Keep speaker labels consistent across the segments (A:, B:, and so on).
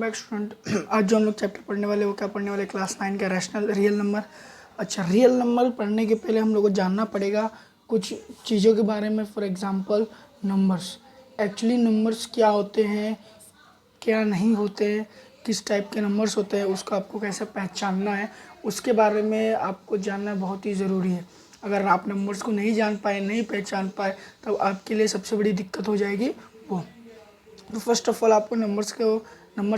A: Welcome back student. आज जो हम लोग चैप्टर पढ़ने वाले वो क्या पढ़ने वाले, क्लास 9 का रैशनल रियल नंबर। अच्छा, रियल नंबर पढ़ने के पहले हम लोग को जानना पड़ेगा कुछ चीज़ों के बारे में। For example numbers, actually numbers क्या होते हैं, क्या नहीं होते हैं, किस टाइप के नंबर्स होते हैं, उसको आपको कैसे पहचानना है, उसके बारे में आपको जानना बहुत ही ज़रूरी है। अगर आप नंबर्स को नहीं जान पाए, नहीं पहचान पाए, तब आपके लिए सबसे बड़ी दिक्कत हो जाएगी वो। तो फर्स्ट ऑफ ऑल आपको नंबर्स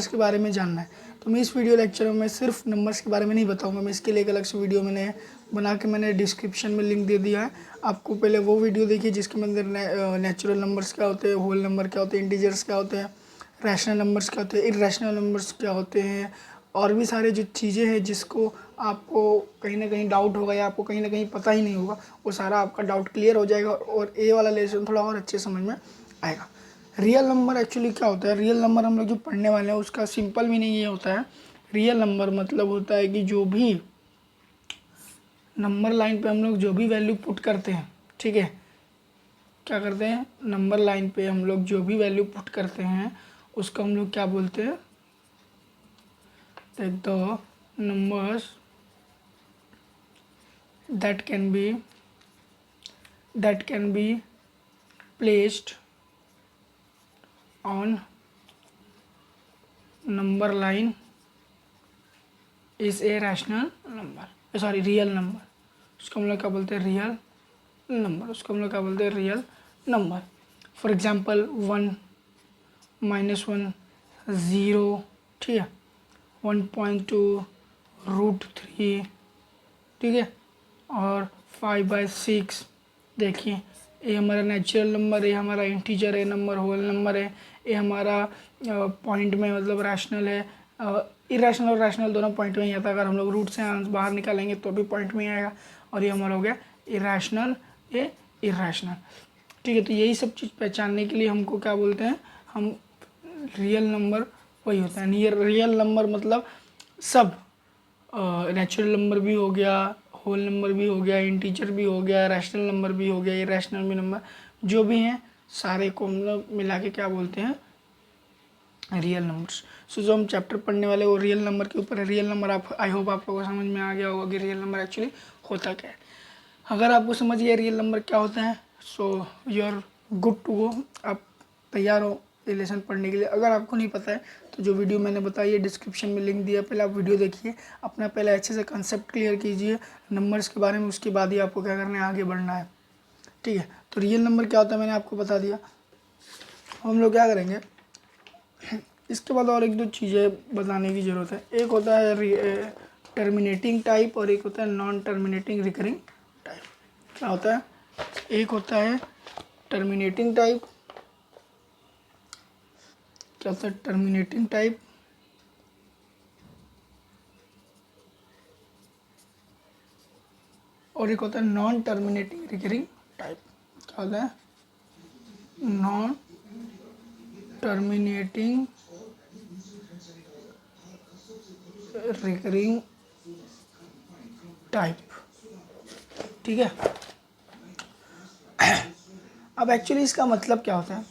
A: के बारे में जानना है। तो मैं इस वीडियो लेक्चर में सिर्फ नंबर्स के बारे में नहीं बताऊंगा, मैं इसके लिए एक अलग से वीडियो मैंने डिस्क्रिप्शन में लिंक दे दिया है। आपको पहले वो वीडियो देखिए जिसके अंदर नेचुरल नंबर्स क्या होते हैं, होल नंबर क्या होते हैं, इंटीजर्स क्या होते हैं, रैशनल नंबर्स क्या होते हैं, इर्रेशनल नंबर्स क्या होते हैं, और भी सारे जो चीज़ें हैं जिसको आपको कहीं ना कहीं डाउट होगा या आपको कहीं ना कहीं पता ही नहीं होगा, वो सारा आपका डाउट क्लियर हो जाएगा और ये वाला लेसन थोड़ा और अच्छे समझ में आएगा। रियल नंबर एक्चुअली क्या होता है, रियल नंबर हम लोग जो पढ़ने वाले हैं उसका सिंपल मीनिंग ये होता है। रियल नंबर मतलब होता है कि जो भी नंबर लाइन पे हम लोग जो भी वैल्यू पुट करते हैं, ठीक है, क्या करते हैं, नंबर लाइन पे हम लोग जो भी वैल्यू पुट करते हैं उसको हम लोग क्या बोलते हैं, the numbers that can be placed on number line is a rational number, sorry real number. उसको हम लोग क्या बोलते हैं, रियल नंबर। उसको हम लोग क्या बोलते हैं, रियल नंबर। फॉर एग्जांपल 1, -1, 0, ठीक है, 1.2, √3, ठीक है, और 5/6। देखिए ये हमारा नेचुरल नंबर है, ये हमारा इंटीजर है, नंबर होल नंबर है, ये हमारा पॉइंट में मतलब रैशनल है। इरेशनल और रैशनल दोनों पॉइंट में ही आता है। अगर हम लोग रूट से आंसर बाहर निकालेंगे तो भी पॉइंट में ही आएगा। और ये हमारा हो गया इरेशनल, ये इरेशनल, ठीक है। तो यही सब चीज़ पहचानने के लिए हमको क्या बोलते हैं, हम रियल नंबर वही होता है। रियल नंबर मतलब सब, नेचुरल नंबर भी हो गया, होल नंबर भी हो गया, इंटीजर भी हो गया, रैशनल नंबर भी हो गया, इरेशनल भी नंबर जो भी हैं सारे को हम लोग मिला के क्या बोलते हैं, रियल नंबर्स। सो जो हम चैप्टर पढ़ने वाले वो रियल नंबर के ऊपर है। रियल नंबर आप, आई होप आप लोगों को समझ में आ गया होगा कि रियल नंबर एक्चुअली होता क्या है। अगर आपको समझ गया रियल नंबर क्या होता है, so you are good to go, आप तैयार हो ये लेसन पढ़ने के लिए। अगर आपको नहीं पता है तो जो वीडियो मैंने बताई है डिस्क्रिप्शन में लिंक दिया, पहले आप वीडियो देखिए, अपना पहले अच्छे से कंसेप्ट क्लियर कीजिए नंबर्स के बारे में, उसके बाद ही आपको क्या करना है, आगे बढ़ना है, ठीक है। तो रियल नंबर क्या होता है मैंने आपको बता दिया। हम लोग क्या करेंगे, इसके बाद और एक दो चीज़ें बताने की ज़रूरत है। एक होता है टर्मिनेटिंग टाइप और एक होता है नॉन टर्मिनेटिंग रिकरिंग टाइप। क्या होता है, एक होता है टर्मिनेटिंग टाइप, क्या होता है टर्मिनेटिंग टाइप, और एक होता है नॉन टर्मिनेटिंग रिकरिंग टाइप। क्या होता है, नॉन टर्मिनेटिंग रिकरिंग टाइप, ठीक है। अब एक्चुअली इसका मतलब क्या होता है,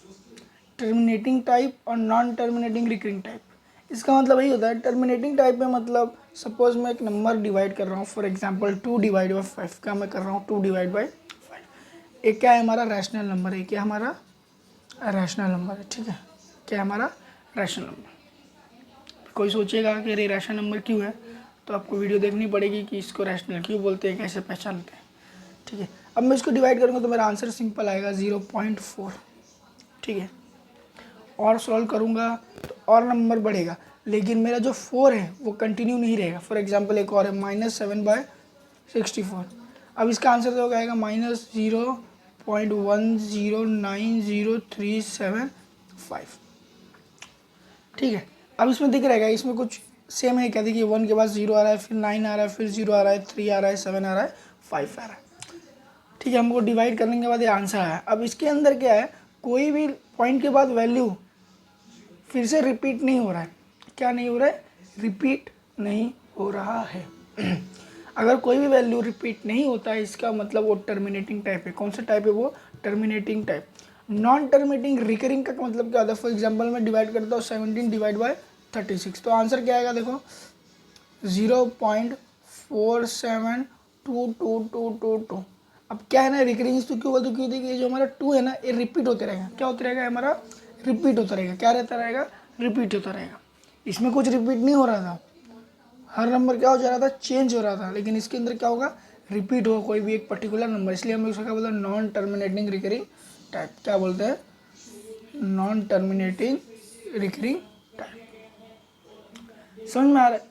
A: टर्मिनेटिंग टाइप और नॉन टर्मिनेटिंग रिकरिंग टाइप। इसका मतलब यही होता है, टर्मिनेटिंग टाइप में मतलब सपोज मैं एक नंबर डिवाइड कर रहा हूँ, फॉर एग्जांपल 2/5। क्या मैं कर रहा हूँ, 2/5। एक क्या है हमारा रैशनल नंबर है, क्या हमारा रैशनल नंबर है, ठीक है, क्या हमारा रैशनल नंबर। कोई सोचेगा कि अरे रैशनल नंबर क्यों है, तो आपको वीडियो देखनी पड़ेगी कि इसको रैशनल क्यों बोलते हैं, कैसे पहचानते हैं, ठीक है। अब मैं इसको डिवाइड करूँगा तो मेरा आंसर सिंपल आएगा 0.4, ठीक है। और सॉल्व करूँगा तो और नंबर बढ़ेगा, लेकिन मेरा जो 4 है वो कंटिन्यू नहीं रहेगा। फॉर एग्जांपल एक और है -7/64। अब इसका आंसर तो आएगा -0.109037,5, ठीक है। अब इसमें दिख रहेगा, इसमें कुछ सेम है क्या, देखिए 1 के बाद 0 आ रहा है, फिर 9 आ रहा है, फिर 0 आ रहा है, 3 आ रहा है, 7 आ रहा है, 5 आ रहा है, ठीक है। हमको डिवाइड करने के बाद ये आंसर आया। अब इसके अंदर क्या है, कोई भी पॉइंट के बाद वैल्यू फिर से रिपीट नहीं हो रहा है। क्या नहीं हो रहा है, रिपीट नहीं हो रहा है। अगर कोई भी वैल्यू रिपीट नहीं होता है इसका मतलब वो टर्मिनेटिंग टाइप है। कौन सा टाइप है वो, terminating type. Non terminating recurring का मतलब क्या होता है, फॉर एग्जांपल मैं डिवाइड करता हूँ 17/5, 36। तो आंसर क्या आएगा देखो 0.472222। अब क्या है ना, रिकरिंग तो क्यों बोलते, क्योंकि देखिए जो हमारा 2 है ना ये रिपीट होते रहेगा। क्या होता रहेगा हमारा, रिपीट होता रहेगा। क्या रहता रहेगा, रिपीट होता रहेगा। इसमें कुछ रिपीट नहीं हो रहा था, हर नंबर क्या हो जा रहा था, चेंज हो रहा था। लेकिन इसके अंदर क्या होगा, रिपीट होगा कोई भी एक पर्टिकुलर नंबर। इसलिए हम लोग इसको क्या बोलते हैं, नॉन टर्मिनेटिंग रिकरिंग टाइप। क्या बोलते हैं, नॉन टर्मिनेटिंग रिकरिंग टाइप। समझ में आ रहा है।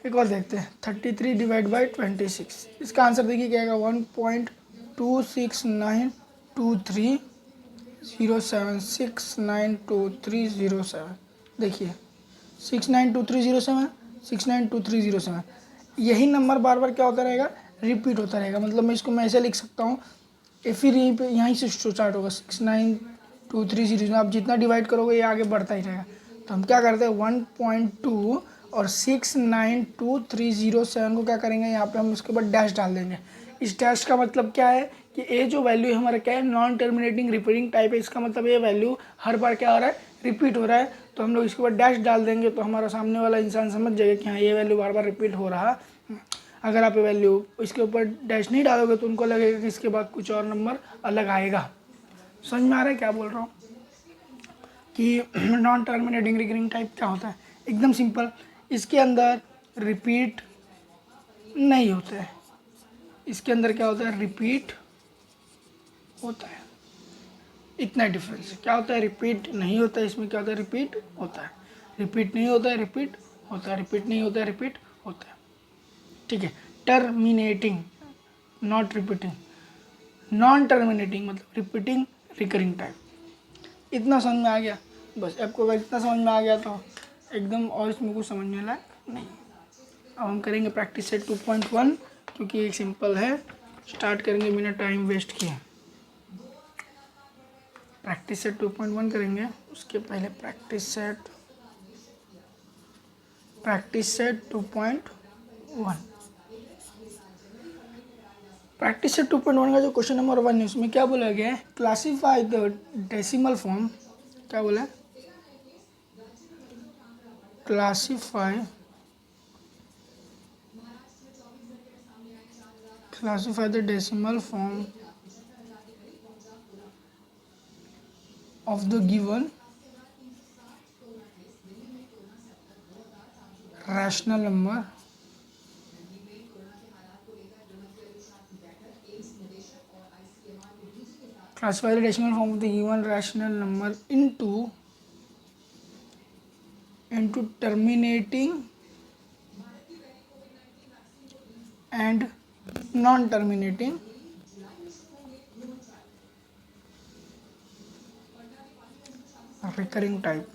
A: एक और देखते हैं 33 डिवाइड बाई 26। इसका आंसर देखिए क्या आएगा 1.26923076923007। देखिए 692307 692307, यही नंबर बार बार क्या होता रहेगा, रिपीट होता रहेगा। मतलब मैं इसको मैं ऐसे लिख सकता हूँ, फिर यहीं पे यहीं से स्टार्ट होगा 692307। आप जितना डिवाइड करोगे ये आगे बढ़ता ही रहेगा। तो हम क्या करते हैं 1.2 और 692307 को क्या करेंगे, यहाँ पे हम उसके बाद डैश डाल देंगे। इस डैश का मतलब क्या है कि ये जो वैल्यू है हमारा क्या है, नॉन टर्मिनेटिंग रिपीटिंग टाइप है। इसका मतलब ये वैल्यू हर बार क्या हो रहा है, रिपीट हो रहा है। तो हम लोग इसके बाद डैश डाल देंगे तो हमारा सामने वाला इंसान समझ जाएगा कि हाँ ये वैल्यू बार बार रिपीट हो रहा है। अगर आप ये वैल्यू इसके ऊपर डैश नहीं डालोगे तो उनको लगेगा कि इसके बाद कुछ और नंबर अलग आएगा। समझ में आ रहा है क्या बोल रहा हूँ कि नॉन टर्मिनेटिंग रिकरिंग टाइप क्या होता है, एकदम सिंपल। इसके अंदर रिपीट नहीं होता है, इसके अंदर क्या होता है, रिपीट होता है। इतना डिफरेंस है। क्या होता है, रिपीट नहीं होता है, इसमें क्या होता है, रिपीट होता है। रिपीट नहीं होता है, रिपीट होता है। रिपीट नहीं होता है, रिपीट होता है। ठीक है। Terminating, not repeating. Non terminating मतलब रिपीटिंग रिकरिंग टाइप। इतना समझ में आ गया, बस आपको अगर इतना समझ में आ गया तो एकदम, और इसमें कुछ समझने लायक नहीं। अब हम करेंगे प्रैक्टिस सेट 2.1, क्योंकि एक सिंपल है। स्टार्ट करेंगे बिना टाइम वेस्ट किए। प्रैक्टिस सेट 2.1 करेंगे, उसके पहले प्रैक्टिस सेट 2.1। प्रैक्टिस सेट 2.1 का जो क्वेश्चन नंबर 1 है उसमें क्या बोला गया है, क्लासीफाई द डेसिमल फॉर्म। क्या बोला है, classify the decimal form of the given rational number classify the decimal form of the given rational number into terminating and non-terminating recurring type।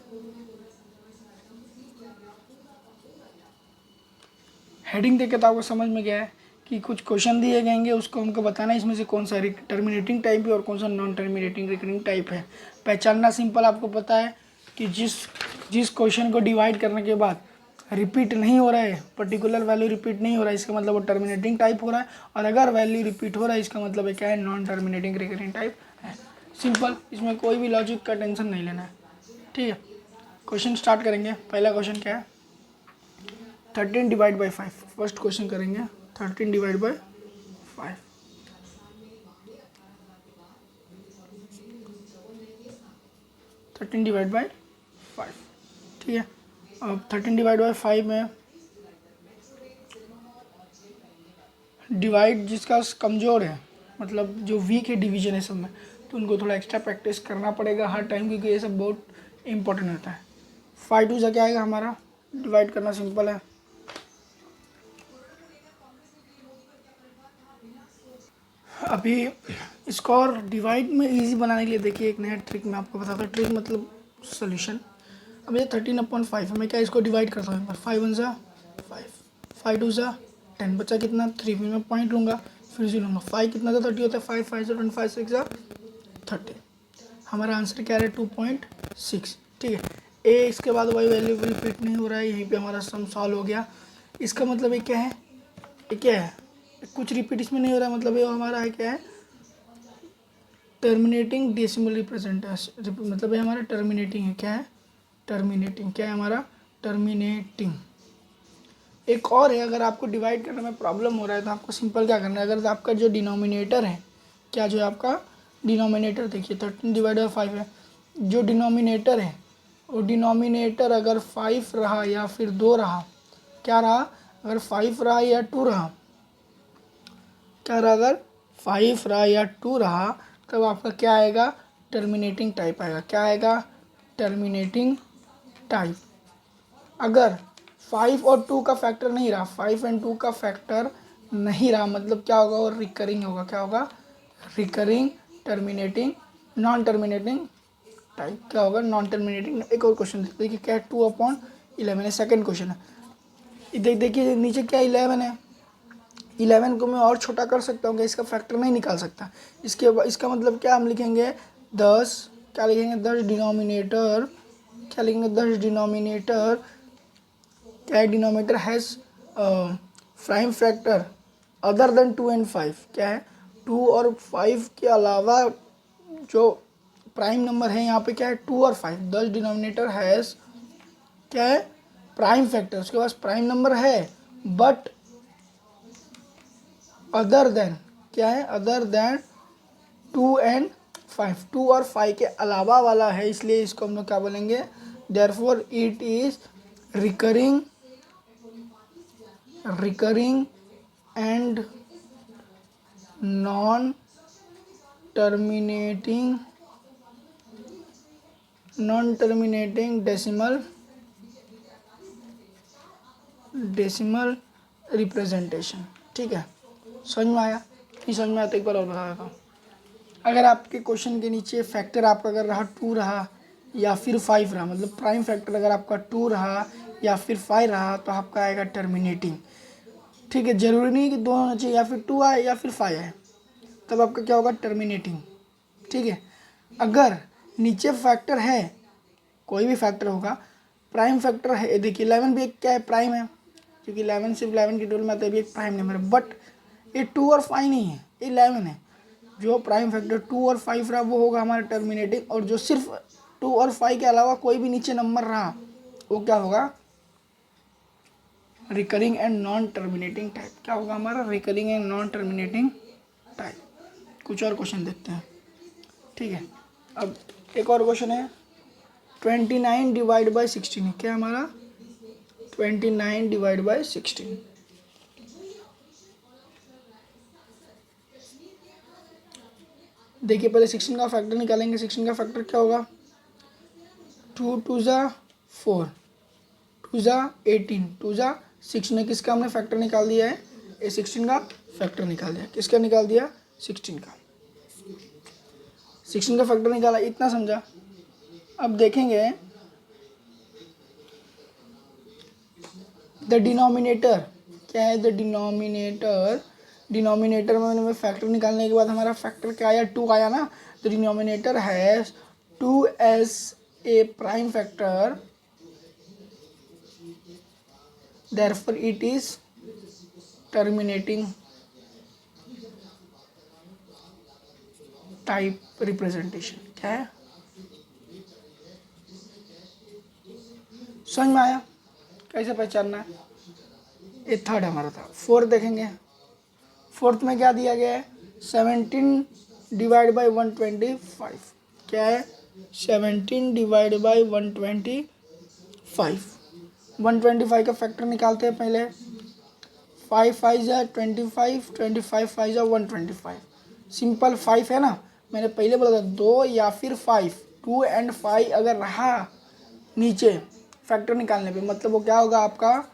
A: Heading देख के तो आपको समझ में गया है कि कुछ क्वेश्चन दिए गएंगे, उसको हमको बताना है इसमें से कौन सा टर्मिनेटिंग टाइप है और कौन सा नॉन टर्मिनेटिंग रिकरिंग टाइप है। पहचानना सिंपल, आपको पता है कि जिस क्वेश्चन को डिवाइड करने के बाद रिपीट नहीं हो रहा है, पर्टिकुलर वैल्यू रिपीट नहीं हो रहा है, इसका मतलब वो टर्मिनेटिंग टाइप हो रहा है। और अगर वैल्यू रिपीट हो रहा है इसका मतलब है क्या है, नॉन टर्मिनेटिंग रिकरिंग टाइप है। सिंपल, इसमें कोई भी लॉजिक का टेंशन नहीं लेना है। ठीक है, क्वेश्चन स्टार्ट करेंगे। पहला क्वेश्चन क्या है, 13 डिवाइड बाई 5। फर्स्ट क्वेश्चन करेंगे 13 divide by 5। Thirteen divide by 5। ठीक है, अब 13 डिवाइड बाई 5 में डिवाइड जिसका कमज़ोर है, मतलब जो वीक है डिवीजन है सब में, तो उनको थोड़ा एक्स्ट्रा प्रैक्टिस करना पड़ेगा हर टाइम, क्योंकि ये सब बहुत इंपॉर्टेंट होता है। 5 2 क्या आएगा हमारा, डिवाइड करना सिंपल है। अभी इसको और डिवाइड में इजी बनाने के लिए देखिए एक नया ट्रिक मैं आपको बताता हूँ। ट्रिक मतलब सोल्यूशन। अब ये 13/5 मैं क्या इसको डिवाइड करता हूँ एक बार। 5 1 ज़ा 5, 5 2 ज़ा 10, बचा कितना 3। फिर मैं पॉइंट लूँगा, फिर से लूँगा। 5 कितना था 30 होता है, 5 5 ज़ा 25 6 ज़ा 30। हमारा आंसर क्या है 2.6। ठीक है, ए इसके बाद वाई वैल्यू रिपीट नहीं हो रहा है, यहीं पे हमारा सम सॉल्व हो गया। इसका मतलब ये क्या है, ये क्या है, कुछ रिपीट इसमें नहीं हो रहा है, मतलब ये हमारा है क्या है, टर्मिनेटिंग डेसिमल रिप्रेजेंटेशन। मतलब ये हमारा टर्मिनेटिंग है। क्या है, टर्मिनेटिंग क्या है हमारा, टर्मिनेटिंग। एक और है, अगर आपको डिवाइड करने में प्रॉब्लम हो रहा है तो आपको सिंपल क्या करना है, अगर आपका जो डिनोमिनेटर है, क्या जो है आपका डिनोमिनेटर देखिए 13/5 है, जो डिनोमिनेटर है वो डिनोमिनेटर अगर 5 रहा या फिर 2 रहा, क्या रहा, अगर 5 रहा या 2 रहा, क्या रहा, अगर 5 रहा या 2 रहा, तब आपका क्या आएगा, टर्मिनेटिंग टाइप आएगा। क्या आएगा, टर्मिनेटिंग टाइप। अगर 5 और 2 का फैक्टर नहीं रहा, 5 एंड 2 का फैक्टर नहीं रहा, मतलब क्या होगा, वो रिकरिंग होगा। क्या होगा, recurring terminating non terminating type. क्या होगा, नॉन टर्मिनेटिंग। एक और क्वेश्चन देखिए, क्या है, 2/11 है, सेकंड क्वेश्चन है। देखिए नीचे क्या 11 है, 11 को मैं और छोटा कर सकता हूँ, इसका फैक्टर नहीं निकाल सकता। इसका मतलब क्या हम लिखेंगे, 10, क्या लिखेंगे, 10 डिनोमिनेटर, क्या लिखेंगे, 10 डिनोमिनेटर, क्या denominator has prime factor other than 2 and 5। क्या है, 2 और 5 के अलावा जो प्राइम नंबर है यहाँ पे क्या है, 2 और 5। 10 डिनोमिनेटर हैज़, क्या है, प्राइम फैक्टर, उसके पास प्राइम नंबर है, बट अदर देन, क्या है, अदर देन 2 एंड 5, 2 और 5 के अलावा वाला है, इसलिए इसको हम लोग क्या बोलेंगे, therefore it is recurring and non terminating decimal representation. ठीक है, समझ में आया, नहीं समझ में आया तो एक बार और बता देता हूँ। अगर आपके क्वेश्चन के नीचे फैक्टर आपका अगर रहा 2 रहा या फिर 5 रहा, मतलब प्राइम फैक्टर अगर आपका 2 रहा या फिर 5 रहा, तो आपका आएगा टर्मिनेटिंग। ठीक है, जरूरी नहीं कि 2 होना चाहिए, या फिर 2 आए या फिर 5 आए, तब आपका क्या होगा, टर्मिनेटिंग। ठीक है, अगर नीचे फैक्टर है, कोई भी फैक्टर होगा, प्राइम फैक्टर है, देखिए 11 भी एक क्या है, प्राइम है, क्योंकि 11 सिर्फ 11 की टेबल में आता है, भी एक प्राइम नंबर है, बट ये 2 और 5 नहीं है, ये 11 है। जो प्राइम फैक्टर 2 और 5 रहा वो होगा हमारा टर्मिनेटिंग, और जो सिर्फ 2 और 5 के अलावा कोई भी नीचे नंबर रहा वो क्या होगा, recurring and non terminating type. क्या होगा हमारा, recurring and non terminating type. कुछ और क्वेश्चन देखते हैं। ठीक है, अब एक और क्वेश्चन है, 29 डिवाइड बाई 16 है। क्या हमारा, 29 डिवाइड बाई 16। देखिए पहले 16 का फैक्टर निकालेंगे। 16 का फैक्टर क्या होगा, 2 2 ज़ा 4, 2 ज़ा 18, 2 ज़ा 6 ने किसका हमने फैक्टर निकाल दिया है, ये 16 का फैक्टर निकाल दिया। किसका निकाल दिया, 16 का। 16 का फैक्टर निकाला, इतना समझा। अब देखेंगे द डिनोमिनेटर, क्या है, द डिनोमिनेटर में फैक्टर निकालने के बाद हमारा फैक्टर क्या आया, 2 आया ना। The denominator has 2 as a prime factor, therefore it is terminating type representation. क्या है, समझ में आया, कैसे पहचानना है। ये थर्ड हमारा था। फोर्थ देखेंगे, फोर्थ में क्या दिया गया है, 17 डिवाइड बाई 125। क्या है, 17 डिवाइड बाई 125। 125 का फैक्टर निकालते हैं पहले। 5 5 जा 25, 25 5 जा 125। सिंपल 5 है ना, मैंने पहले बोला था 2 या फिर 5, 2 एंड 5 अगर रहा नीचे फैक्टर निकालने पे, मतलब वो क्या होगा आपका,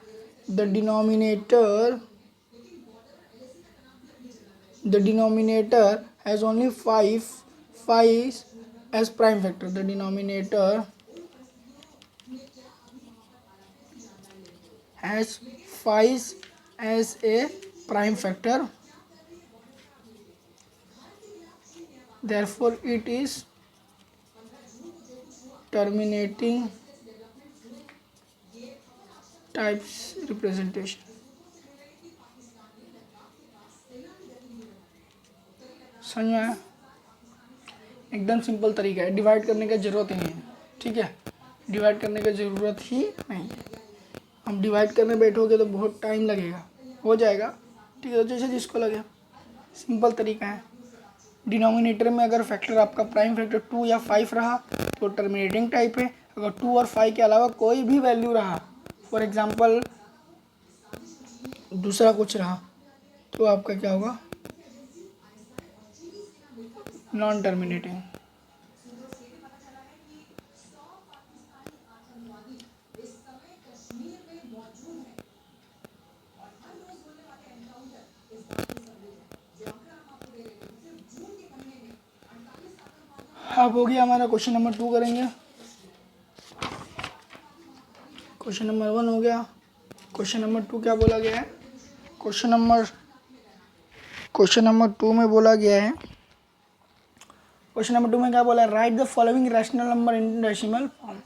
A: the denominator has only 5 as prime factor. The denominator has 5 as a prime factor, therefore it is terminating types representation. समझ में आया, एकदम सिंपल तरीका है, डिवाइड करने का ज़रूरत ही नहीं है। ठीक है, डिवाइड करने का ज़रूरत ही नहीं है। हम डिवाइड करने बैठोगे तो बहुत टाइम लगेगा, हो जाएगा, ठीक है। तो जैसे जिसको लगे, सिंपल तरीका है। डिनोमिनेटर में अगर फैक्टर आपका प्राइम फैक्टर 2 या 5 रहा तो टर्मिनेटिंग टाइप है। अगर 2 और 5 के अलावा कोई भी वैल्यू रहा, फॉर एग्जांपल दूसरा कुछ रहा, तो आपका क्या होगा, नॉन टर्मिनेटिंग। अब हो गया हमारा क्वेश्चन नंबर 2 करेंगे। क्वेश्चन नंबर 1 हो गया। क्वेश्चन नंबर 2 क्या बोला गया है, क्वेश्चन नंबर 2 में बोला गया है, क्वेश्चन नंबर 2 में क्या बोला है, write the following rational number in decimal form.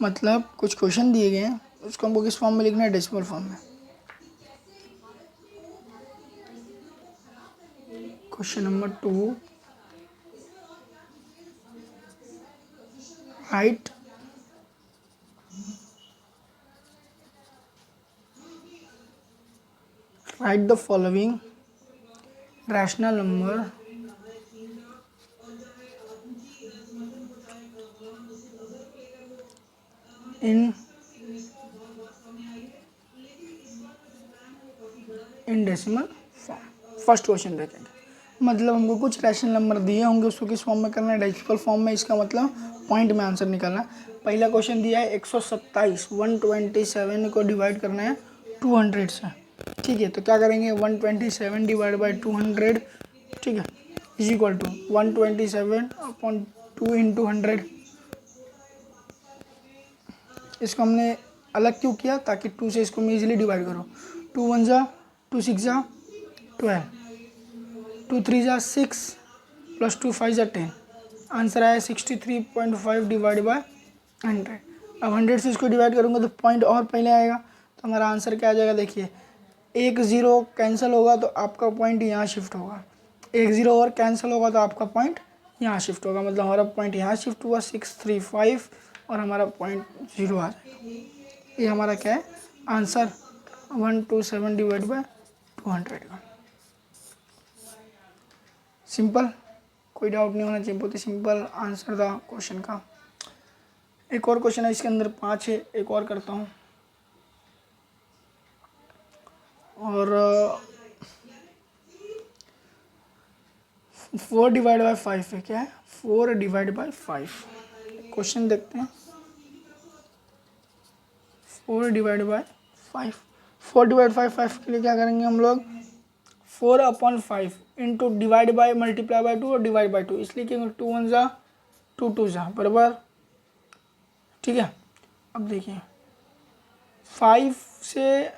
A: मतलब कुछ क्वेश्चन दिए गए हैं, उसको हमको किस फॉर्म में लिखना है, डेसिमल फॉर्म में। Question number 2, right the following rational number in decimal form. First question देखेंगे, मतलब हमको कुछ रैशनल नंबर दिए होंगे, उसको किस फॉर्म में करना है, डेसिमल फॉर्म में। इसका मतलब पॉइंट में आंसर निकालना। पहला क्वेश्चन दिया है 127, 127 को डिवाइड करना है 200 से, ठीक है। तो क्या करेंगे, 127 डिवाइड बाई 200, ठीक है, इज इक्वल टू 127/2 इंटू 100। इसको हमने अलग क्यों किया, ताकि 2 से इसको मैं इजीली डिवाइड करूँ। 2 1 जा 2 6 जा 12, 2 3 जा 6 प्लस 2 5 जा 10। आंसर आया 63.5 डिवाइड बाय 100। अब 100 से इसको डिवाइड करूँगा तो पॉइंट और पहले आएगा, तो हमारा आंसर क्या आ जाएगा, देखिए 1 0 कैंसिल होगा तो आपका पॉइंट यहाँ शिफ्ट होगा, 1 0 और कैंसिल होगा तो आपका पॉइंट यहाँ शिफ्ट होगा। मतलब हमारा पॉइंट यहाँ शिफ्ट हुआ 635 और हमारा पॉइंट 0 आ जाएगा। ये हमारा क्या है, आंसर 127 डिवाइड बाय 200 का। सिंपल, कोई डाउट नहीं होना चाहिए, बहुत ही सिंपल आंसर था क्वेश्चन का। एक और क्वेश्चन है, इसके अंदर 5 है, एक और करता हूँ। और 4 डिवाइड बाई 5 है, क्या है, 4 डिवाइड बाई 5। क्वेश्चन देखते हैं, 4 डिवाइड बाई 5। 4 डिवाइड बाई 5 के लिए क्या करेंगे हम लोग, 4/5 into divide by multiply by 2 और डिवाइड बाई 2, इसलिए कि 2 1 जा 2 2 जा बराबर, ठीक है। अब देखिए 5 से,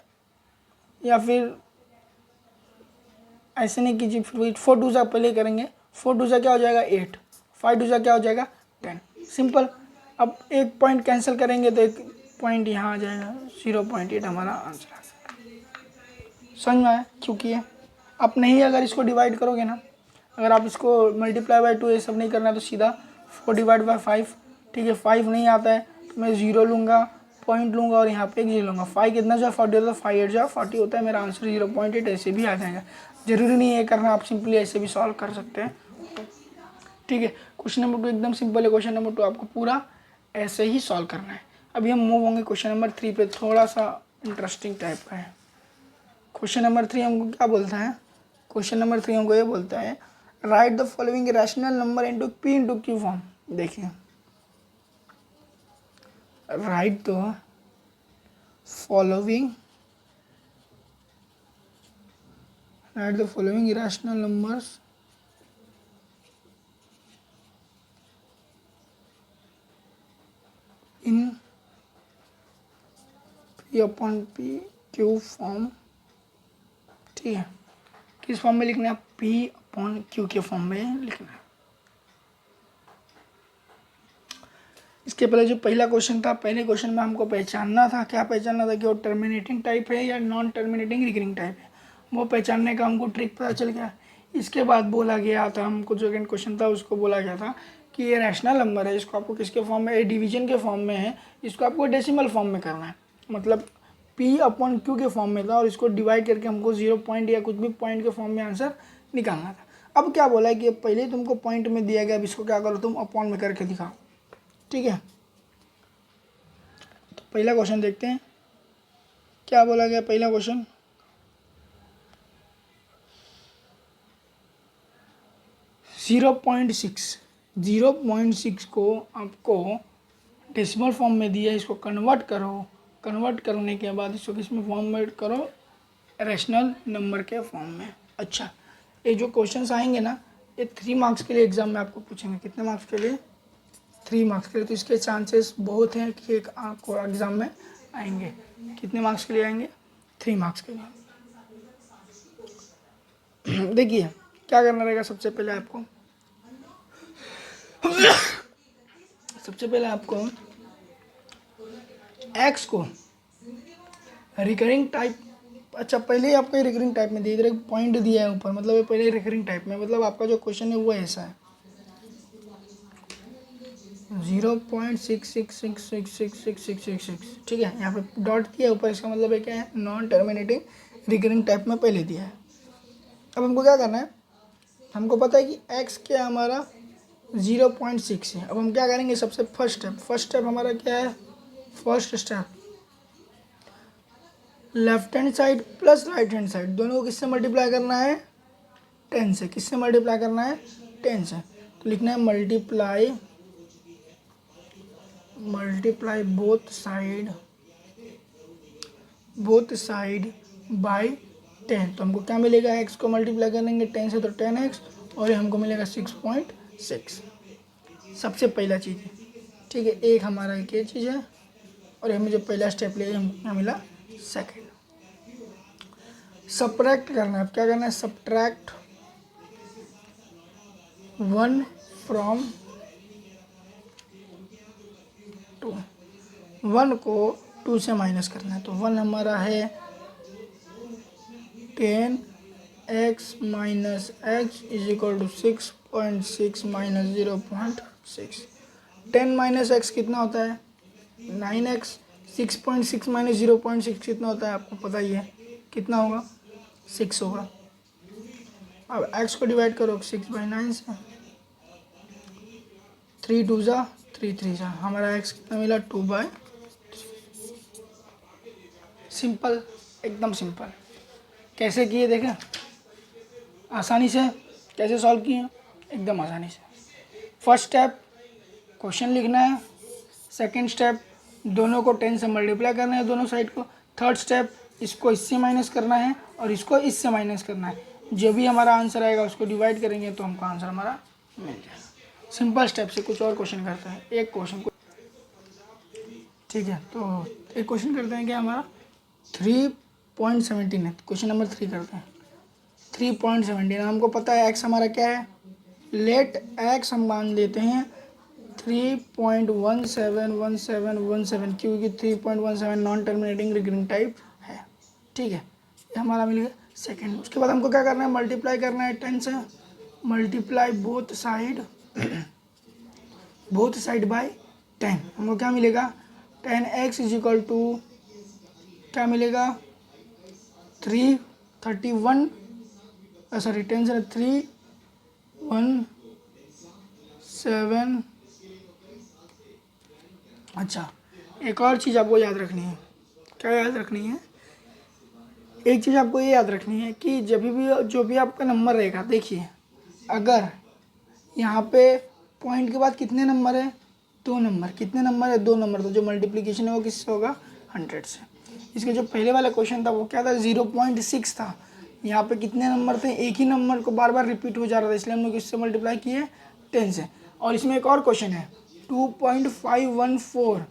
A: या फिर ऐसे नहीं कीजिए, फिर 4 2 जा पहले करेंगे, 4 2 जा क्या हो जाएगा 8, 5 2 जा क्या हो जाएगा 10, सिंपल। अब एक पॉइंट कैंसिल करेंगे तो एक पॉइंट यहाँ आ जाएगा, 0.8 हमारा आंसर आ जाएगा। समझ में आया क्योंकि है। आप नहीं, अगर इसको डिवाइड करोगे ना, अगर आप इसको मल्टीप्लाई बाई 2 ये सब नहीं करना है, तो सीधा 4 डिवाइड बाई 5, ठीक है। 5 नहीं आता है तो मैं 0 लूँगा, पॉइंट लूँगा और यहाँ पे एक 0 लूँगा। 5 कितना जो 40 होता है, 5 8 जो 40 होता है, मेरा आंसर 0.8 ऐसे भी आ जाएगा। ज़रूरी नहीं है करना, आप सिंपली ऐसे भी सॉल्व कर सकते हैं, ठीक है। क्वेश्चन नंबर 2 एकदम सिंपल है। क्वेश्चन नंबर 2 आपको पूरा ऐसे ही सॉल्व करना है। अभी हम मूव होंगे क्वेश्चन नंबर 3 पे, थोड़ा सा इंटरेस्टिंग टाइप का है। क्वेश्चन नंबर 3 हमको क्या बोलता है, क्वेश्चन नंबर 3 हमको ये बोलता है, write the following rational number into p into q form. देखिए, write the following rational numbers in p upon p q form, ठीक है। किस फॉर्म में लिखना है, पी अपॉन क्यू के फॉर्म में लिखना है। इसके पहले जो पहला क्वेश्चन था, पहले क्वेश्चन में हमको पहचानना था, क्या पहचानना था कि वो टर्मिनेटिंग टाइप है या नॉन टर्मिनेटिंग रिकरिंग टाइप है, वो पहचानने का हमको ट्रिक पता चल गया। इसके बाद बोला गया था, हमको जो सेकंड क्वेश्चन था उसको बोला गया था कि ये रैशनल नंबर है, इसको आपको किसके फॉर्म में, डिवीजन के फॉर्म में है, इसको आपको डेसिमल फॉर्म में करना है, मतलब P/Q के फॉर्म में था और इसको डिवाइड करके हमको 0 पॉइंट या कुछ भी पॉइंट के फॉर्म में आंसर निकालना था। अब क्या बोला है कि पहले ही तुमको पॉइंट में दिया गया, अब इसको क्या करो तुम अपॉन में करके दिखाओ। ठीक है, तो पहला क्वेश्चन देखते हैं क्या बोला गया। पहला क्वेश्चन 0.6 को आपको डेसिमल फॉर्म में दिया, इसको कन्वर्ट करो, कन्वर्ट करने के बाद इसको किस में फॉर्म में करो, रैशनल नंबर के फॉर्म में। अच्छा, ये जो क्वेश्चंस आएंगे ना, ये 3 मार्क्स के लिए एग्जाम में आपको पूछेंगे। कितने मार्क्स के लिए? 3 मार्क्स के लिए। तो इसके चांसेस बहुत हैं कि एक आपको एग्जाम में आएंगे। कितने मार्क्स के लिए आएंगे? 3 मार्क्स के लिए। देखिए क्या करना रहेगा। सबसे पहले आपको एक्स को रिकरिंग टाइप, अच्छा पहले ही आपको रिकरिंग टाइप में दिया, इधर एक पॉइंट दिया है ऊपर, मतलब ये पहले रिकरिंग टाइप में, मतलब आपका जो क्वेश्चन है वो ऐसा है 0.66666666। ठीक है, यहाँ पे डॉट दिया है ऊपर, इसका मतलब है क्या है, नॉन टर्मिनेटिंग रिकरिंग टाइप में पहले दिया है। अब हमको क्या करना है, हमको पता है कि x क्या हमारा 0.6 है। अब हम क्या करेंगे, सबसे फर्स्ट स्टेप हमारा क्या है, first step left hand side plus right hand side दोनों को किससे मल्टीप्लाई करना है, 10 से। किससे मल्टीप्लाई करना है, 10 से। तो लिखना है मल्टीप्लाई बोथ साइड बाय 10। तो हमको क्या मिलेगा, x को मल्टीप्लाई करेंगे 10 से तो 10x, और ये हमको मिलेगा 6.6। सबसे पहला चीज़ है। ठीक है, एक हमारा एक ये चीज़ है, और हमें जो पहला स्टेप लिया हमको क्या मिला, सेकंड। सब्ट्रैक्ट करना है। अब क्या करना है, सब्ट्रैक्ट 1 फ्रॉम 2, 1 को 2 से माइनस करना है। तो 1 हमारा है 10x minus x is equal to 6.6 minus 0.6। 10 minus x कितना होता है, 9x। 6.6 माइनस 0.6 कितना होता है, आपको पता ही है कितना होगा, 6 होगा। अब x को डिवाइड करो 6/9 से, 3 2 जा 3 3 जा, हमारा x कितना मिला, 2/। सिंपल, एकदम सिंपल। कैसे किए देखें, आसानी से कैसे सॉल्व किए, एकदम आसानी से। फर्स्ट स्टेप क्वेश्चन लिखना है, सेकंड स्टेप दोनों को 10 से मल्टीप्लाई करना है दोनों साइड को, थर्ड स्टेप इसको इससे माइनस करना है और इसको इससे माइनस करना है। जो भी हमारा आंसर आएगा उसको डिवाइड करेंगे तो हमको आंसर हमारा मिल जाएगा। सिंपल स्टेप से। कुछ और क्वेश्चन करते हैं, एक क्वेश्चन को। ठीक है, तो एक क्वेश्चन करते हैं क्या, हमारा 3.17 है। क्वेश्चन नंबर 3 करते हैं। 3.17 हमको पता है x हमारा क्या है, लेट x हम मान लेते हैं 3.171717, क्योंकि 3.17 नॉन टर्मिनेटिंग रिकरिंग टाइप है। ठीक है, ये हमारा मिल गया सेकेंड। उसके बाद हमको क्या करना है, मल्टीप्लाई करना है 10 से, मल्टीप्लाई बोथ साइड बाय 10। हमको क्या मिलेगा, 10x इज इक्वल टू क्या मिलेगा, 331, सॉरी 10 से 317। अच्छा, एक और चीज़ आपको याद रखनी है। क्या याद रखनी है, एक चीज़ आपको ये याद रखनी है कि जब भी जो भी आपका नंबर रहेगा, देखिए अगर यहाँ पे पॉइंट के बाद कितने नंबर है, 2 नंबर। कितने नंबर है, 2 नंबर। तो जो मल्टीप्लिकेशन है वो किससे होगा, 100 से। इसके जो पहले वाला क्वेश्चन था वो क्या था, 0.6 था। यहाँ पे कितने नंबर थे, एक ही नंबर को बार बार रिपीट हो जा रहा था, इसलिए हम लोग इससे मल्टीप्लाई किए 10 से। और इसमें एक और क्वेश्चन है 2.514।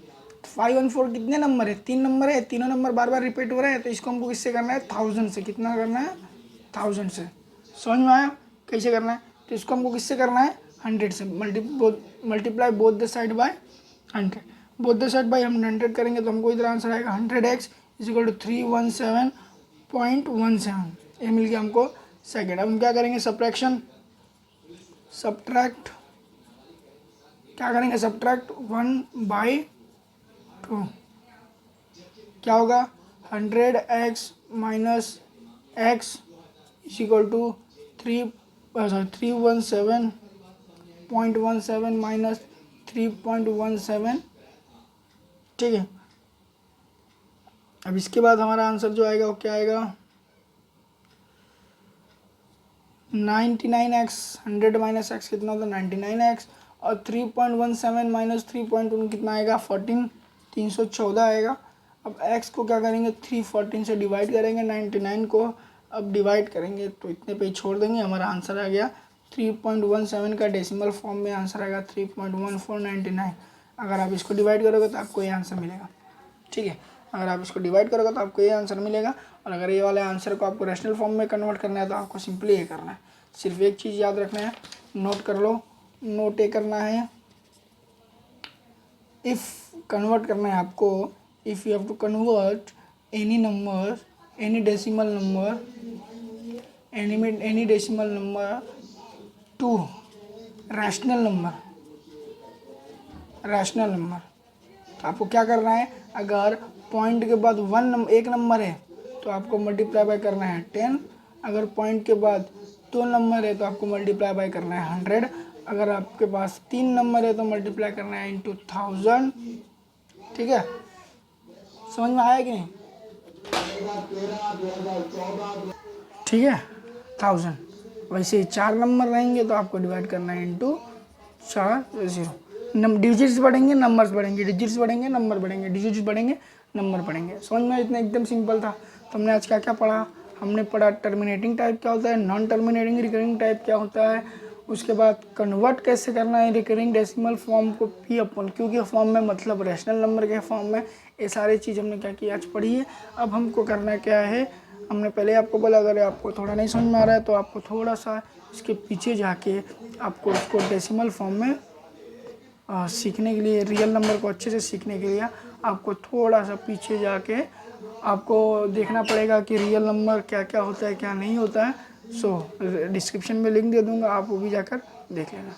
A: 514 कितने नंबर है, 3 नंबर है, तीनों नंबर बार बार रिपीट हो रहे हैं, तो इसको हमको किससे करना है, 1000 से। कितना करना है, 1000 से। समझ में आया कैसे करना है, तो इसको हमको किससे करना है, 100 से। Multiply both the side by 100। Both the side by हम 100 करेंगे तो हमको इधर आंसर आएगा 100x इज इक्वल टू 317.17। ये मिल गया हमको सेकेंड। अब हम क्या करेंगे, सब्ट्रैक्ट क्या करेंगे, सब्ट्रैक्ट 1/2, क्या होगा 100x minus x is equal to 317.17 minus 3.17। ठीक है, अब इसके बाद हमारा आंसर जो आएगा वो क्या आएगा, 99x, 100 माइनस एक्स कितना होता है 99x, और 3.17 माइनस 3.1 कितना आएगा 14, 314 आएगा। अब x को क्या करेंगे 314 से डिवाइड करेंगे, 99 को अब डिवाइड करेंगे तो इतने पे ही छोड़ देंगे, हमारा आंसर आ गया 3.17 का डेसिमल फॉर्म में आंसर आएगा 3.1499। अगर आप इसको डिवाइड करोगे तो आपको ये आंसर मिलेगा। ठीक है, अगर आप इसको डिवाइड करोगे तो आपको ये आंसर मिलेगा। और अगर ये वाले आंसर को आपको रैशनल फॉर्म में कन्वर्ट करना है तो आपको सिंपली ये करना है, सिर्फ एक चीज़ याद रखना है, नोट कर लो, नोट ये करना है, इफ़ कन्वर्ट करना है आपको, if you have to convert any number, any decimal number to rational number, तो आपको क्या करना है, अगर पॉइंट के बाद एक नंबर है तो आपको मल्टीप्लाई बाय करना है 10, अगर पॉइंट के बाद 2 नंबर है तो आपको मल्टीप्लाई बाय करना है 100, अगर आपके पास 3 नंबर है तो मल्टीप्लाई करना है इंटू 1000। ठीक है, समझ में आया कि नहीं? ठीक है, 1000। वैसे ही 4 नंबर रहेंगे तो आपको डिवाइड करना है इंटू 4 0। डिजिट्स बढ़ेंगे नंबर्स बढ़ेंगे, डिजिट्स बढ़ेंगे नंबर बढ़ेंगे, डिजिट्स बढ़ेंगे नंबर बढ़ेंगे। समझ में इतना एकदम सिंपल था। तो हमने आज क्या क्या पढ़ा, हमने पढ़ा टर्मिनेटिंग टाइप क्या होता है, नॉन टर्मिनेटिंग रिकरिंग टाइप क्या होता है, उसके बाद कन्वर्ट कैसे करना है रिकरिंग डेसिमल फॉर्म को पी अपन क्यू के फॉर्म में, मतलब रैशनल नंबर के फॉर्म में। ये सारी चीज़ हमने क्या की आज पढ़ी है। अब हमको करना क्या है, हमने पहले आपको बोला अगर आपको थोड़ा नहीं समझ में आ रहा है तो आपको थोड़ा सा इसके पीछे जाके आपको उसको डेसिमल फॉर्म में सीखने के लिए, रियल नंबर को अच्छे से सीखने के लिए आपको थोड़ा सा पीछे जाके आपको देखना पड़ेगा कि रियल नंबर क्या क्या होता है क्या नहीं होता है। सो डिस्क्रिप्शन में लिंक दे दूँगा, आप वो भी जाकर देख लेना।